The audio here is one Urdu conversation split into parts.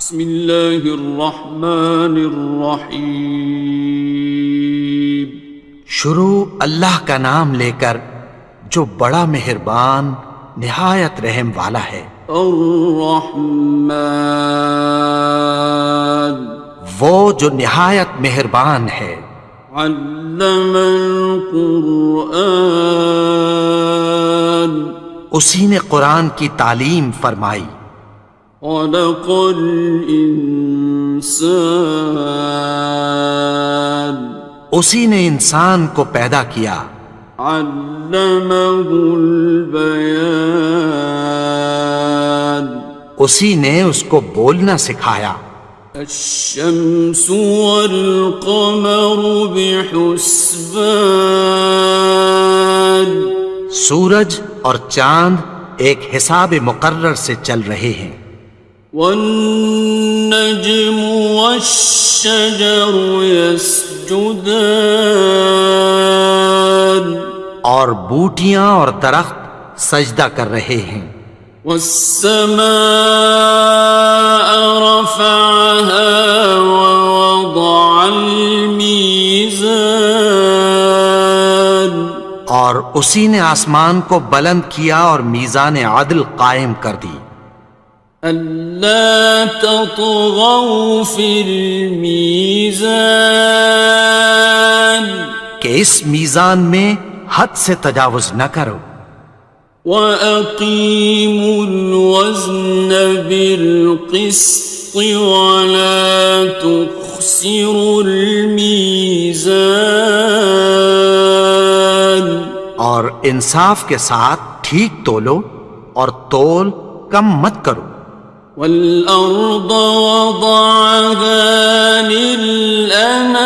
بسم اللہ الرحمن الرحیم۔ شروع اللہ کا نام لے کر جو بڑا مہربان نہایت رحم والا ہے۔ الرحمن، وہ جو نہایت مہربان ہے۔ علم القرآن، اسی نے قرآن کی تعلیم فرمائی۔ خلق الانسان، اسی نے انسان کو پیدا کیا۔ علمہ البیان، اسی نے اس کو بولنا سکھایا۔ الشمس والقمر بحسبان، سورج اور چاند ایک حساب مقرر سے چل رہے ہیں۔ والنجم والشجر يسجدان، اور بوٹیاں اور درخت سجدہ کر رہے ہیں۔ والسماء رفعها ووضع الميزان، اور اسی نے آسمان کو بلند کیا اور میزان عدل قائم کر دی۔ ألا تطغوا في الميزان، کہ اس میزان میں حد سے تجاوز نہ کرو۔ وَأَقِيمُوا الْوَزْنَ بِالْقِسْطِ وَلَا تُخْسِرُوا الْمِيزَانَ، اور انصاف کے ساتھ ٹھیک تولو اور تول کم مت کرو۔ وَالْأَرْضَ وَضَعَهَا لِلْأَنَامِ،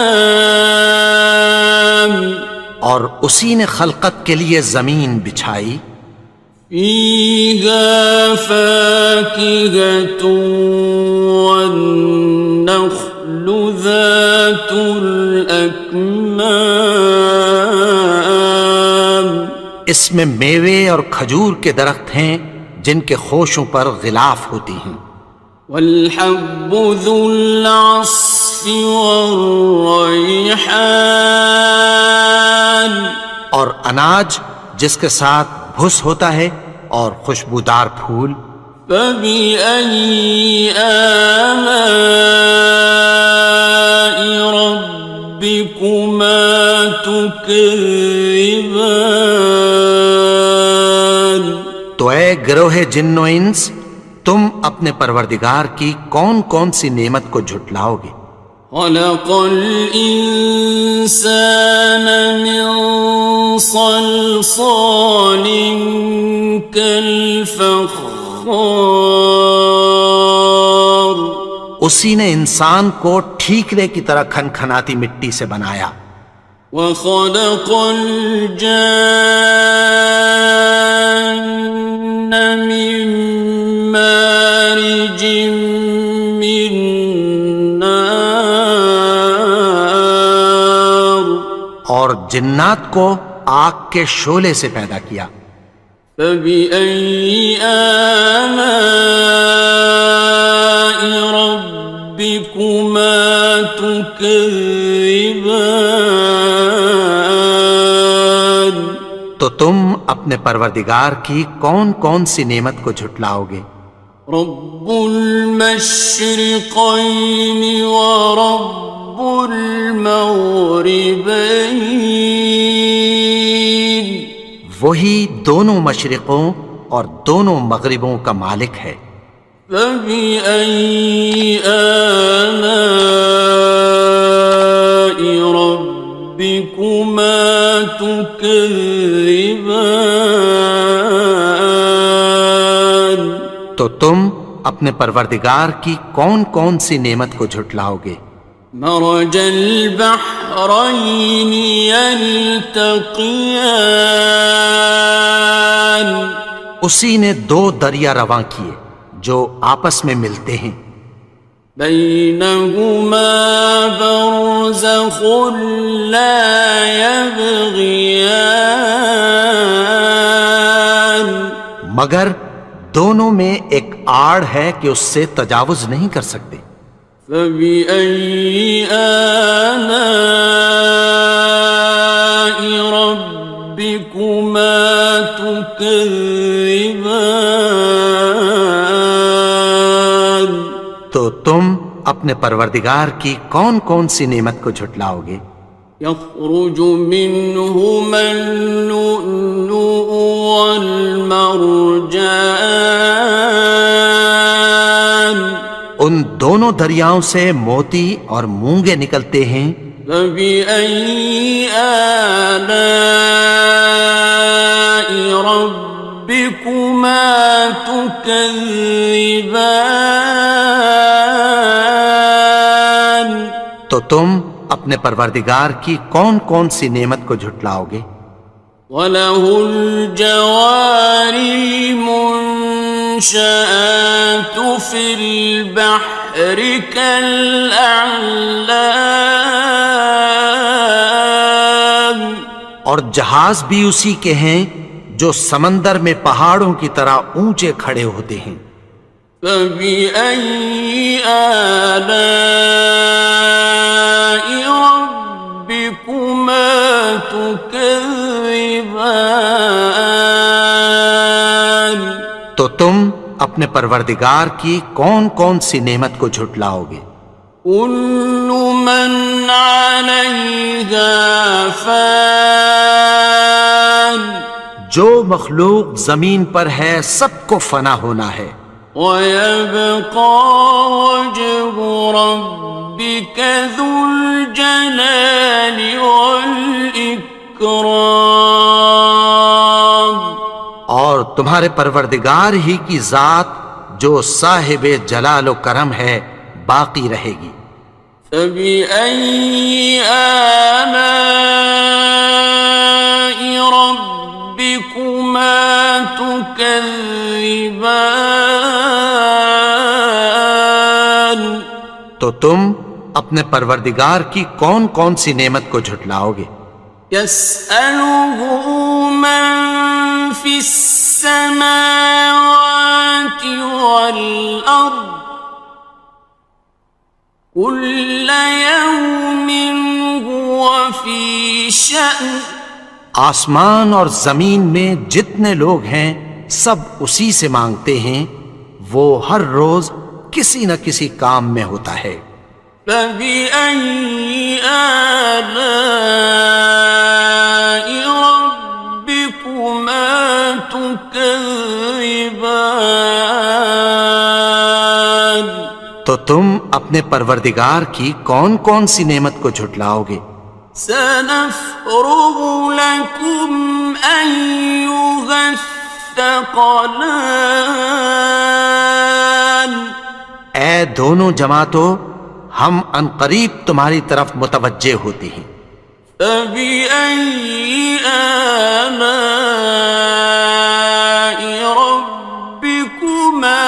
اور اسی نے خلقت کے لیے زمین بچھائی۔ فِيهَا فَاكِهَةٌ وَالنَّخْلُ ذَاتُ الْأَكْمَامِ، اس میں میوے اور کھجور کے درخت ہیں جن کے خوشوں پر غلاف ہوتی ہیں۔ وَالْحَبُّ ذُو الْعَصْفِ وَالرَّيْحَانِ، اور اناج جس کے ساتھ بھس ہوتا ہے اور خوشبودار پھول۔ فَبِأَيِّ آلَاءِ رَبِّكُمَا تُكَذِّبَانِ، تو اے گروہ جن و انس، تم اپنے پروردگار کی کون کون سی نعمت کو جھٹلاؤ گے؟ خَلَقَ الْإِنسَانَ مِنْ صَلْصَالٍ كَالْفَخَّارِ، اسی نے انسان کو ٹھیکرے کی طرح کھنکھناتی مٹی سے بنایا۔ وَخَلَقَ الْجَانَّ مِن مَّارِجٍ مِّن نَّارٍ، اور جنات کو آگ کے شعلے سے پیدا کیا۔ فَبِأَيِّ آلَاءِ رَبِّكُمَا تُكَذِّبَانِ، تو تم اپنے پروردگار کی کون کون سی نعمت کو جھٹلاؤ گے؟ رب المشرقین ورب المغربین، وہی دونوں مشرقوں اور دونوں مغربوں کا مالک ہے۔ فَبِأَيِّ آلَاءِ رَبِّكُمَا تُكَذِّبَانِ، تو تم اپنے پروردگار کی کون کون سی نعمت کو جھٹلاؤ گے؟ مرج البحرین یلتقیان، اسی نے دو دریا رواں کیے جو آپس میں ملتے ہیں۔ بینہما برزخ لا یبغیان، مگر دونوں میں ایک آڑ ہے کہ اس سے تجاوز نہیں کر سکتے۔ فبأي آلاء ربكما تكذبان؟ تو تم اپنے پروردگار کی کون کون سی نعمت کو جھٹلاؤ گے؟ يخرج منهما اللؤلؤ والمرجان ان دونوں دریاؤں سے موتی اور مونگے نکلتے ہیں۔ فبأي آلاء ربكما تكذبان؟ تو تم اپنے پروردگار کی کون کون سی نعمت کو جھٹلاؤ گے؟ وَلَهُ الْجَوَارِ الْمُنشَآتُ فِي الْبَحْرِ كَالْأَعْلَامِ، اور جہاز بھی اسی کے ہیں جو سمندر میں پہاڑوں کی طرح اونچے کھڑے ہوتے ہیں۔ فَبِأَيِّ آلَاءِ رَبِّكُمَا تُكَذِّبَانِ؟ تو تم اپنے پروردگار کی کون کون سی نعمت کو جھٹلاؤ گے؟ كُلُّ مَنْ عَلَيْهَا فَانٍ، جو مخلوق زمین پر ہے سب کو فنا ہونا ہے۔ وَيَبْقَى وَجْهُ رَبِّكَ ذُو الْجَلَالِ وَالْإِكْرَامِ، اور تمہارے پروردگار ہی کی ذات جو صاحب جلال و کرم ہے باقی رہے گی۔ فَبِأَيِّ آلَاءِ رَبِّكُمَا تُكَذِّبَانِ؟ تو تم اپنے پروردگار کی کون کون سی نعمت کو جھٹلاؤ گے؟ يَسْأَلُهُ مَن فِي السَّمَاوَاتِ وَالْأَرْضِ كُلَّ يَوْمٍ هُوَ فِي شَأْنٍ، آسمان اور زمین میں جتنے لوگ ہیں سب اسی سے مانگتے ہیں، وہ ہر روز کسی نہ کسی کام میں ہوتا ہے۔ فَبِأَيِّ آلَاءِ رَبِّكُمَا تُكَذِّبَانِ؟ تو تم اپنے پروردگار کی کون کون سی نعمت کو جھٹلاؤ گے؟ سَنَفْرُغُ لَكُمْ أَيُّهَ الثَّقَلَانِ؟ اے دونوں جماعتوں، ہم عنقریب تمہاری طرف متوجہ ہوتے ہیں۔ فَبِأَيِّ آلَاءِ رَبِّكُمَا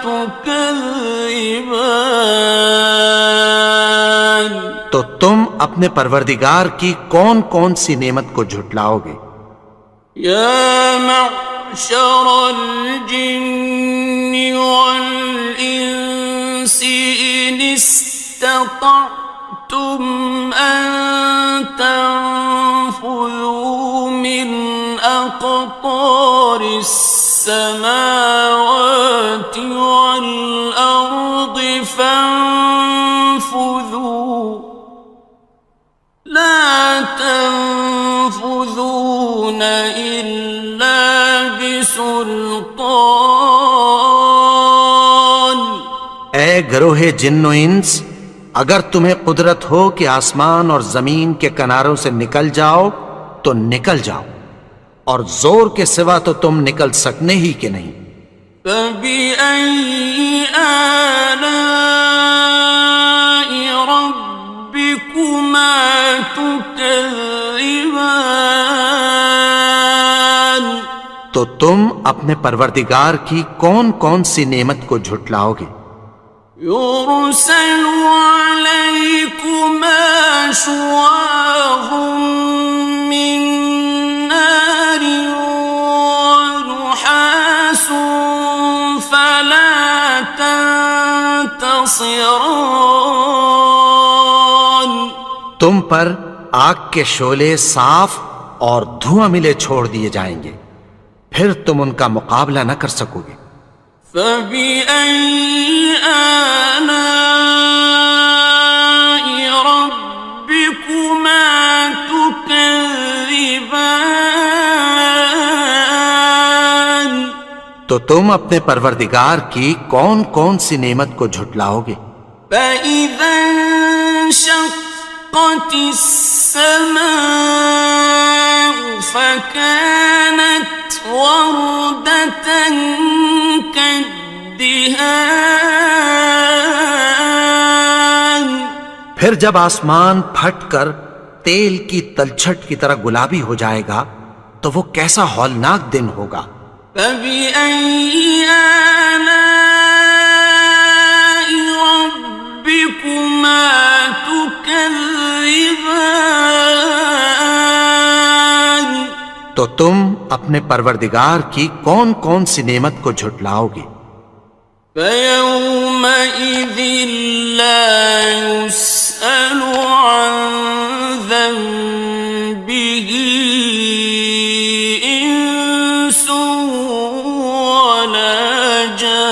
تُكَذِّبَانِ؟ تو تم اپنے پروردگار کی کون کون سی نعمت کو جھٹلاؤ گے؟ يَا مَعْشَرَ الْجِنِّ وَالْإِنسِ إِنِ اسْتَطَعْتُمْ أَن تَنفُذُوا مِنْ أَقْطَارِ السَّمَاوَاتِ وَالْأَرْضِ فَانفُذُوا لَا تَنفُذُونَ إِلَّا بِسُلْطَانٍ۔ اے گروہ جن و انس، اگر تمہیں قدرت ہو کہ آسمان اور زمین کے کناروں سے نکل جاؤ تو نکل جاؤ، اور زور کے سوا تو تم نکل سکنے ہی کہ نہیں۔ فَبِأَيِّ آلَاءِ رَبِّكُمَا تُكَذِّبَانِ؟ تو تم اپنے پروردگار کی کون کون سی نعمت کو جھٹلاؤ گے؟ يُرْسَلُ عَلَيْكُمَا شُوَاظٌ مِّن نَّارٍ وَنُحَاسٌ فَلَا خصران. تم پر آگ کے شعلے صاف اور دھواں ملے چھوڑ دیے جائیں گے، پھر تم ان کا مقابلہ نہ کر سکو گے۔ فبأي آلاء ربكما تكذبان. تو تم اپنے پروردگار کی کون کون سی نعمت کو جھٹلاؤ گے؟ فإذا انشقت السماء فكانت وردة كالدهان. پھر جب آسمان پھٹ کر تیل کی تلچھٹ کی طرح گلابی ہو جائے گا تو وہ کیسا ہولناک دن ہوگا۔ فبأي آلاء ربكما تكذبان. تو تم اپنے پروردگار کی کون کون سی نعمت کو جھٹلاؤ گے؟ فيومئذ لا يسأل عن ذنبه إنس ولا جان.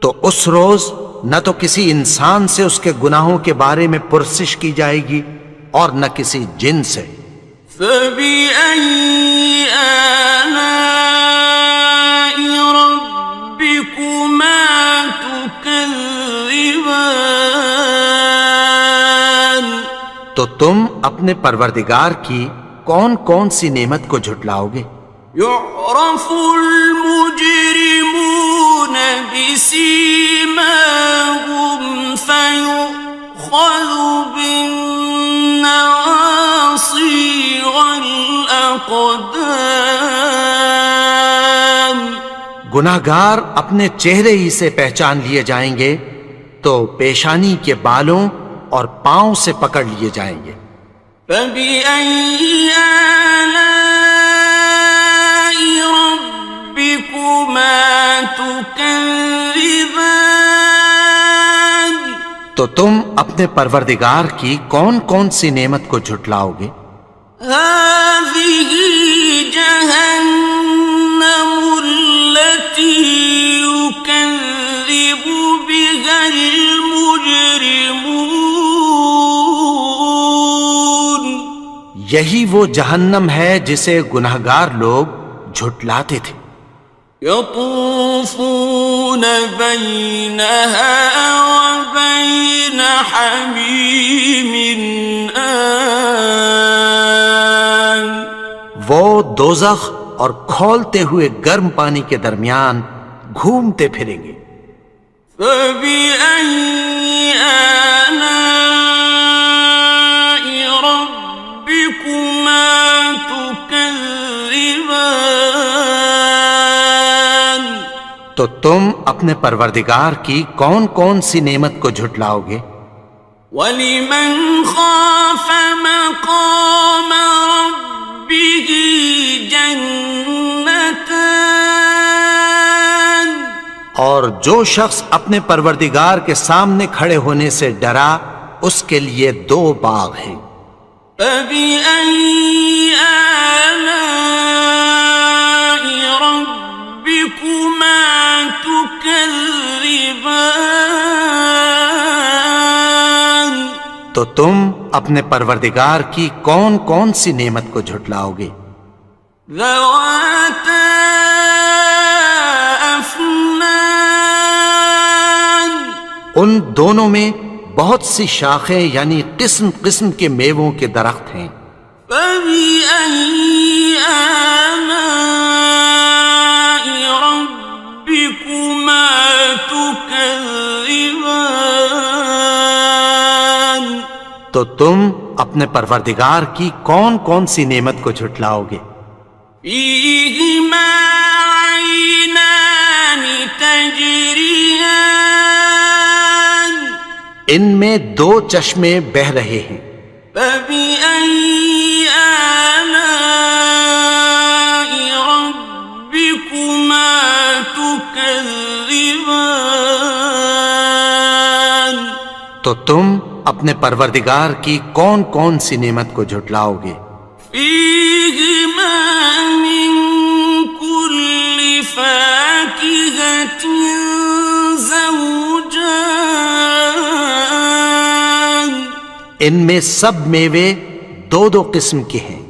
تو اس روز نہ تو کسی انسان سے اس کے گناہوں کے بارے میں پرسش کی جائے گی اور نہ کسی جن سے۔ فبأي آلاء ربكما تكذبان. تو تم اپنے پروردگار کی کون کون سی نعمت کو جھٹلاؤ گے؟ يعرف المجرمون بسيماهم فيؤخذ بالنواصي والأقدام. گناہگار اپنے چہرے ہی سے پہچان لیے جائیں گے تو پیشانی کے بالوں اور پاؤں سے پکڑ لیے جائیں گے۔ فبأي آلاء ربكما تكذبان. تو تم اپنے پروردگار کی کون کون سی نعمت کو جھٹلاؤ گے؟ هذه جهنم التي يكذب بها المجرمون. یہی وہ جہنم ہے جسے گناہگار لوگ جھٹلاتے تھے۔ يطوفون بينها وبين حميم آن. وہ دوزخ اور کھولتے ہوئے گرم پانی کے درمیان گھومتے پھریں گے۔ فبأي آلاء ربكما تكذبان. تو تم اپنے پروردگار کی کون کون سی نعمت کو جھٹلاؤ گے؟ وَلِمَنْ خَافَ مَقَامَ رَبِّهِ جَنَّتَانِ. اور جو شخص اپنے پروردگار کے سامنے کھڑے ہونے سے ڈرا اس کے لیے دو باغ ہیں۔ فَبِأَيِّ آلَاءِ رَبِّكُمَا تُكَذِّبَانِ. تو تم اپنے پروردگار کی کون کون سی نعمت کو جھٹلاؤ گے؟ ذَوَاتَا أَفْنَانٍ. ان دونوں میں بہت سی شاخیں یعنی قسم قسم کے میووں کے درخت ہیں۔ فَبِأَيِّ آلَاءِ رَبِّكُمَا تُكَذِّبَانِ. تو تم اپنے پروردگار کی کون کون سی نعمت کو جھٹلاؤ گے؟ فِيهِمَا عَيْنَانِ تَجْرِيَانِ. ان میں دو چشمے بہہ رہے ہیں۔ فَبِأَيِّ آلَاءِ رَبِّكُمَا تُكَذِّبَانِ. تم اپنے پروردگار کی کون کون سی نعمت کو جھٹلاؤ گے؟ فيهما من كل فاكهة زوجان ان میں سب میوے دو دو قسم کے ہیں۔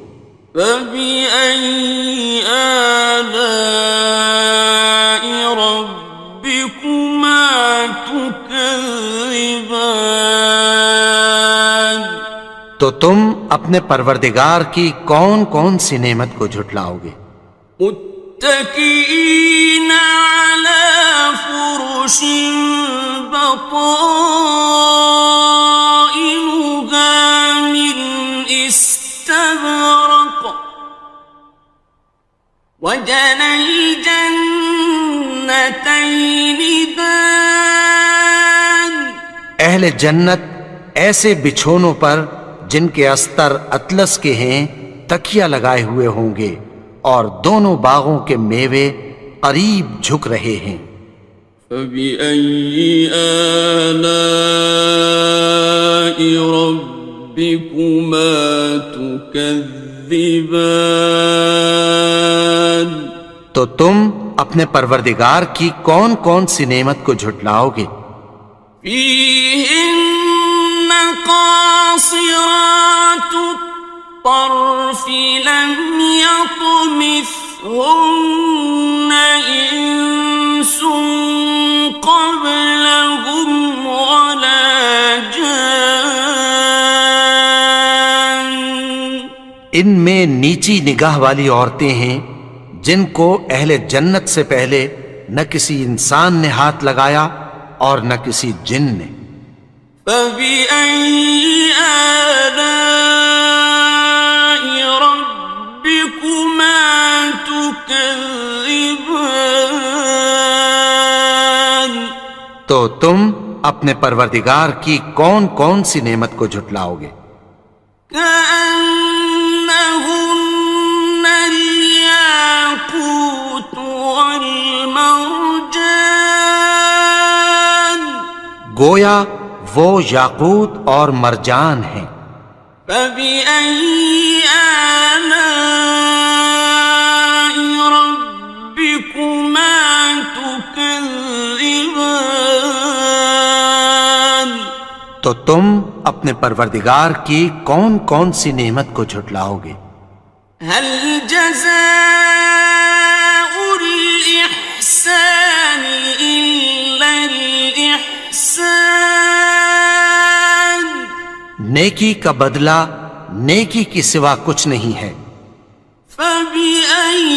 فبأي آلاء ربكما تكذبان تو تم اپنے پروردگار کی کون کون سی نعمت کو جھٹلاؤ گے؟ متكئين على فرش بطائنها من استبرق وجنى الجنتين دان اہل جنت ایسے بچھونوں پر جن کے استر اطلس کے ہیں تکیہ لگائے ہوئے ہوں گے، اور دونوں باغوں کے میوے قریب جھک رہے ہیں۔ فبأي آلاء ربكما تكذبان تو تم اپنے پروردگار کی کون کون سی نعمت کو جھٹلاؤ گے؟ فيهن قاصرات الطرف لم يطمثهن إنس قبلهم ولا جان ان میں نیچی نگاہ والی عورتیں ہیں جن کو اہل جنت سے پہلے نہ کسی انسان نے ہاتھ لگایا اور نہ کسی جن نے۔ فبأي آلاء ربكما تكذبان تو تم اپنے پروردگار کی کون کون سی نعمت کو جھٹلاؤ گے؟ كأنهن الياقوت والمرجان گویا وہ یاقوت اور مرجان ہیں۔ فبأي آلاء ربكما تكذبان تو تم اپنے پروردگار کی کون کون سی نعمت کو جھٹلاؤ گے؟ هل جزاء الإحسان إلا الإحسان نیکی کا بدلہ نیکی کی سوا کچھ نہیں ہے۔ فبأي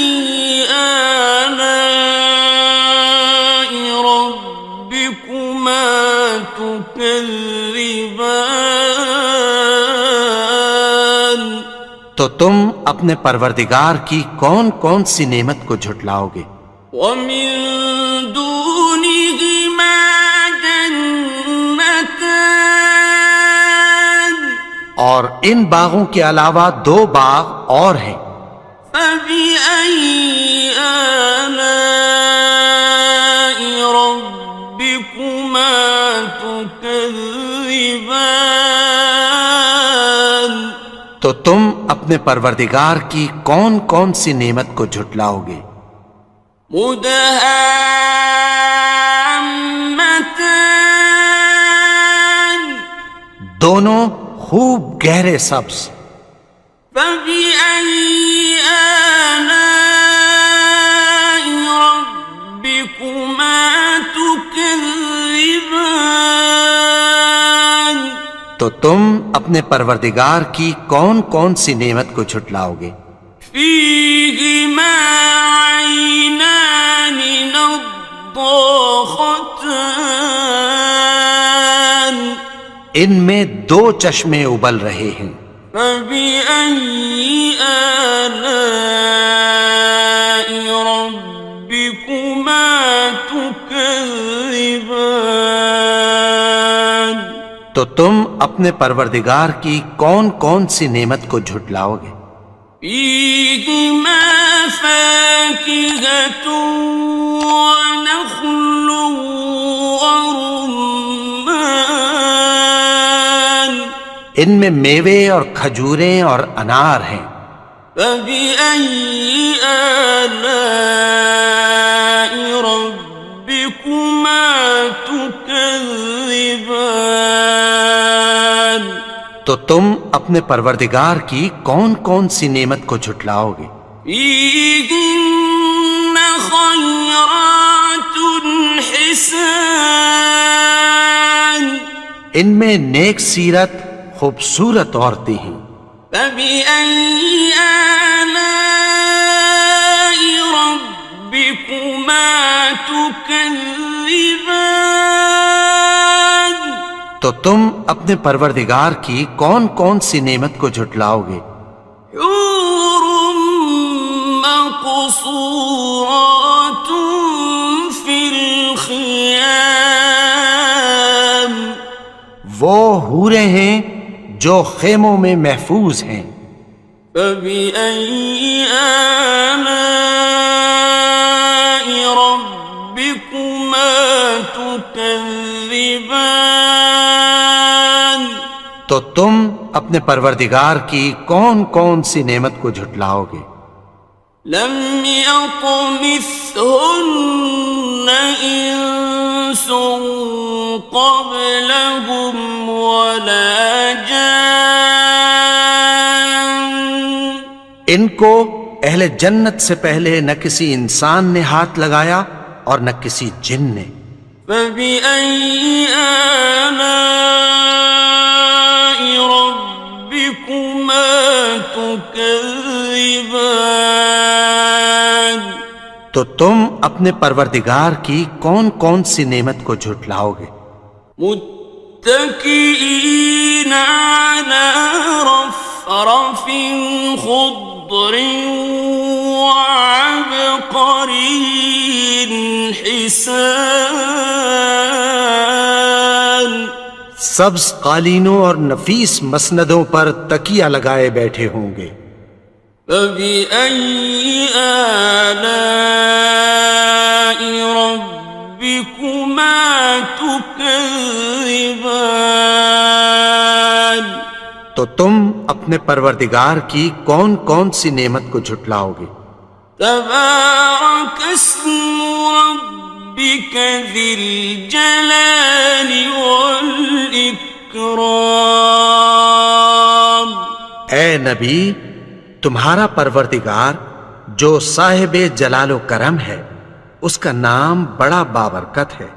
آلاء ربكما تكذبان تو تم اپنے پروردگار کی کون کون سی نعمت کو جھٹلاؤ گے؟ ومن دونهما جنتان اور ان باغوں کے علاوہ دو باغ اور ہیں۔ فبأي آلاء ربكما تكذبان تو تم اپنے پروردگار کی کون کون سی نعمت کو جھٹلاؤ گے؟ مدهامتان دونوں خوب گہرے سبز۔ فبأي آلاء ربكما تكذبان تو تم اپنے پروردگار کی کون کون سی نعمت کو جھٹلاؤ گے؟ فيهما عينان نضاختان ان میں دو چشمے ابل رہے ہیں۔ فبأي آلاء ربكما تكذبان تو تم اپنے پروردگار کی کون کون سی نعمت کو جھٹلاؤ گے؟ فيهما فاكهة ونخل ورمان ان میں میوے اور کھجوریں اور انار ہیں۔ فبأي آلاء ربكما تكذبان؟ تو تم اپنے پروردگار کی کون کون سی نعمت کو جھٹلاؤ گے؟ فيهن خيرات حسان، ان میں نیک سیرت خوبصورت عورتیں ہیں۔ فبأي آلاء ربكما تكذبان؟ تو تم اپنے پروردگار کی کون کون سی نعمت کو جھٹلاؤ گے؟ حور مقصورات في الخيام، وہ حوریں ہیں جو خیموں میں محفوظ ہیں۔ فبأي آلاء ربكما تكذبان؟ تو تم اپنے پروردگار کی کون کون سی نعمت کو جھٹلاؤ گے؟ لم يطمثهن إنس قبلهم ولا جان، ان کو اہل جنت سے پہلے نہ کسی انسان نے ہاتھ لگایا اور نہ کسی جن نے۔ فبأي آلاء ربكما تكذبان؟ تو تم اپنے پروردگار کی کون کون سی نعمت کو جھٹلاؤ گے؟ متكئين على رفرف خضر وعبقري حسان، سبز قالینوں اور نفیس مسندوں پر تکیہ لگائے بیٹھے ہوں گے۔ فبأي آلاء ربكما تكذبان؟ تو تم اپنے پروردگار کی کون کون سی نعمت کو جھٹلاؤ گے؟ تبارك اسم ربك ذي الجلال والإكرام۔ اے نبی، تمہارا پروردگار جو صاحب جلال و کرم ہے، اس کا نام بڑا بابرکت ہے۔